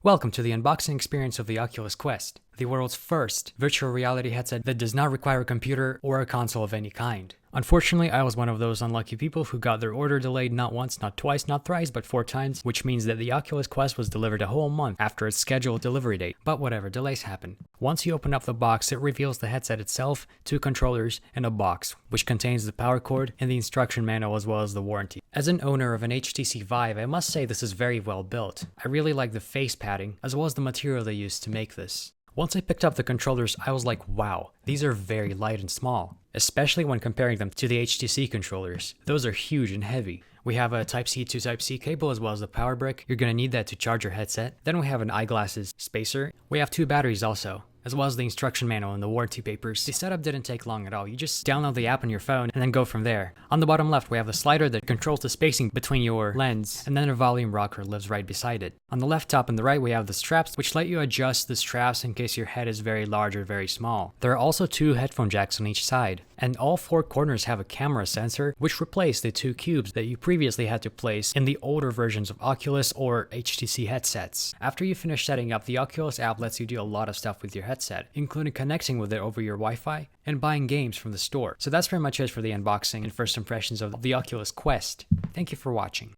Welcome to the unboxing experience of the Oculus Quest, the world's first virtual reality headset that does not require a computer or a console of any kind. Unfortunately, I was one of those unlucky people who got their order delayed not once, not twice, not thrice, but 4 times, which means that the Oculus Quest was delivered a whole month after its scheduled delivery date. But whatever, delays happen. Once you open up the box, it reveals the headset itself, 2 controllers, and a box, which contains the power cord and the instruction manual as well as the warranty. As an owner of an HTC Vive, I must say this is very well built. I really like the face padding, as well as the material they used to make this. Once I picked up the controllers, I was like, wow, these are very light and small, especially when comparing them to the HTC controllers. Those are huge and heavy. We have a Type-C to Type-C cable as well as the power brick. You're going to need that to charge your headset. Then we have an eyeglasses spacer. We have 2 batteries also, as well as the instruction manual and the warranty papers. The setup didn't take long at all. You just download the app on your phone and then go from there. On the bottom left, we have the slider that controls the spacing between your lens, and then a volume rocker lives right beside it. On the left top and the right, we have the straps, which let you adjust the straps in case your head is very large or very small. There are also 2 headphone jacks on each side, and all 4 corners have a camera sensor, which replaced the 2 cubes that you previously had to place in the older versions of Oculus or HTC headsets. After you finish setting up, the Oculus app lets you do a lot of stuff with your headset, including connecting with it over your Wi-Fi and buying games from the store. So that's pretty much it for the unboxing and first impressions of the Oculus Quest. Thank you for watching.